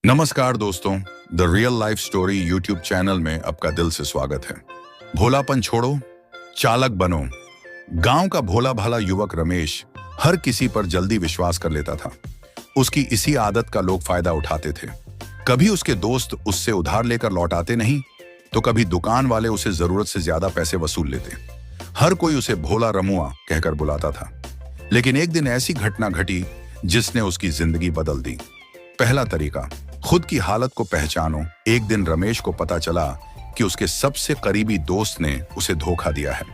नमस्कार दोस्तों, the real life story YouTube channel में आपका दिल से स्वागत है। भोलापन छोड़ो, चालक बनो। गांव का भोला भाला युवक रमेश हर किसी पर जल्दी विश्वास कर लेता था। उसकी इसी आदत का लोग फायदा उठाते थे। कभी उसके दोस्त उससे उधार लेकर लौटाते नहीं, तो कभी दुकान वाले उसे जरूरत से ज्यादा पैसे वसूल लेते। हर कोई उसे भोला रमुआ कहकर बुलाता था। लेकिन एक दिन ऐसी घटना घटी जिसने उसकी जिंदगी बदल दी। पहला तरीका, खुद की हालत को पहचानो। एक दिन रमेश को पता चला कि उसके सबसे करीबी दोस्त ने उसे धोखा दिया है।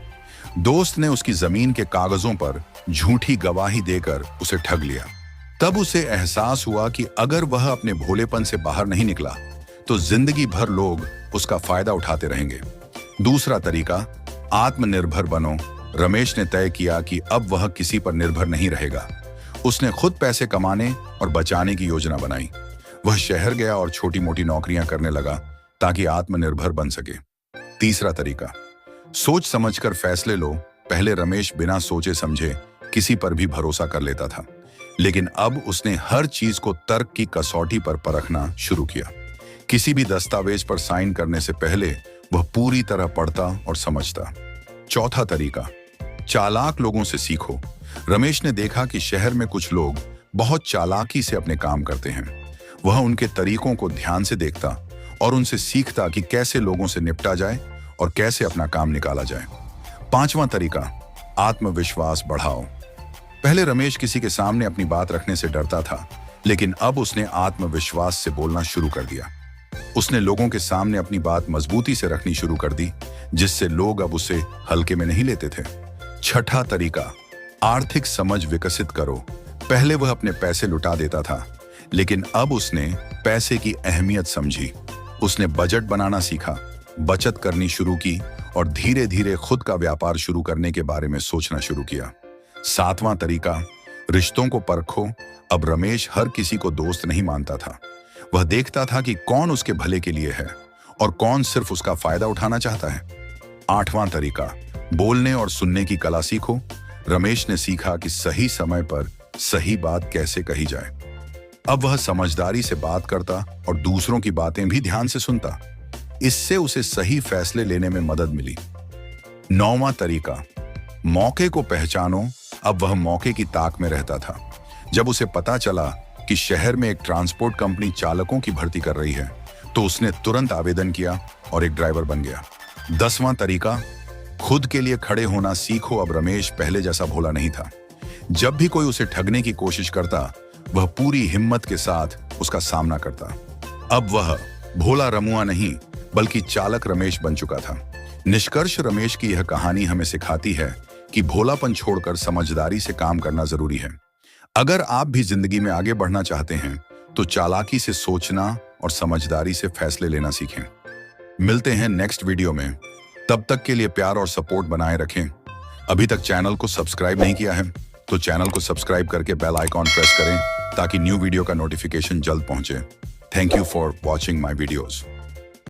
दोस्त ने उसकी जमीन के कागजों पर झूठी गवाही देकर उसे ठग लिया। तब उसे एहसास हुआ कि अगर वह अपने भोलेपन से बाहर नहीं निकला तो जिंदगी भर लोग उसका फायदा उठाते रहेंगे। दूसरा तरीका, आत्मनिर्भर बनो। रमेश ने तय किया कि अब वह किसी पर निर्भर नहीं रहेगा। उसने खुद पैसे कमाने और बचाने की योजना बनाई। वह शहर गया और छोटी मोटी नौकरियां करने लगा ताकि आत्मनिर्भर बन सके। तीसरा तरीका, सोच समझकर फैसले लो। पहले रमेश बिना सोचे समझे किसी पर भी भरोसा कर लेता था, लेकिन अब उसने हर चीज को तर्क की कसौटी पर परखना शुरू किया। किसी भी दस्तावेज पर साइन करने से पहले वह पूरी तरह पढ़ता और समझता। चौथा तरीका, चालाक लोगों से सीखो। रमेश ने देखा कि शहर में कुछ लोग बहुत चालाकी से अपने काम करते हैं। वह उनके तरीकों को ध्यान से देखता और उनसे सीखता कि कैसे लोगों से निपटा जाए और कैसे अपना काम निकाला जाए। पांचवा तरीका, आत्मविश्वास बढ़ाओ। पहले रमेश किसी के सामने अपनी बात रखने से डरता था, लेकिन अब उसने आत्मविश्वास से बोलना शुरू कर दिया। उसने लोगों के सामने अपनी बात मजबूती से रखनी शुरू कर दी, जिससे लोग अब उसे हल्के में नहीं लेते थे। छठा तरीका, आर्थिक समझ विकसित करो। पहले वह अपने पैसे लुटा देता था, लेकिन अब उसने पैसे की अहमियत समझी। उसने बजट बनाना सीखा, बचत करनी शुरू की और धीरे धीरे खुद का व्यापार शुरू करने के बारे में सोचना शुरू किया। सातवां तरीका, रिश्तों को परखो। अब रमेश हर किसी को दोस्त नहीं मानता था। वह देखता था कि कौन उसके भले के लिए है और कौन सिर्फ उसका फायदा उठाना चाहता है। आठवां तरीका, बोलने और सुनने की कला सीखो। रमेश ने सीखा कि सही समय पर सही बात कैसे कही जाए। अब वह समझदारी से बात करता और दूसरों की बातें भी ध्यान से सुनता। इससे उसे सही फैसले लेने में मदद मिली। नौवां तरीका, मौके को पहचानो। अब वह मौके की ताक में रहता था। जब उसे पता चला कि शहर में एक ट्रांसपोर्ट कंपनी चालकों की भर्ती कर रही है, तो उसने तुरंत आवेदन किया और एक ड्राइवर बन गया। 10वां तरीका, खुद के लिए खड़े होना सीखो। अब रमेश पहले जैसा भोला नहीं था। जब भी कोई उसे ठगने की कोशिश करता, वह पूरी हिम्मत के साथ उसका सामना करता। अब वह भोला रमुआ नहीं, बल्कि चालक रमेश बन चुका था। निष्कर्ष, रमेश की यह कहानी हमें सिखाती है कि भोलापन छोड़कर समझदारी से काम करना जरूरी है। अगर आप भी जिंदगी में आगे बढ़ना चाहते हैं, तो चालाकी से सोचना और समझदारी से फैसले लेना सीखें। मिलते हैं नेक्स्ट वीडियो में। तब तक के लिए प्यार और सपोर्ट बनाए रखें। अभी तक चैनल को सब्सक्राइब नहीं किया है, तो चैनल को सब्सक्राइब करके बेल आइकॉन प्रेस करें ताकि न्यू वीडियो का नोटिफिकेशन जल्द पहुंचे। Thank you for watching my videos.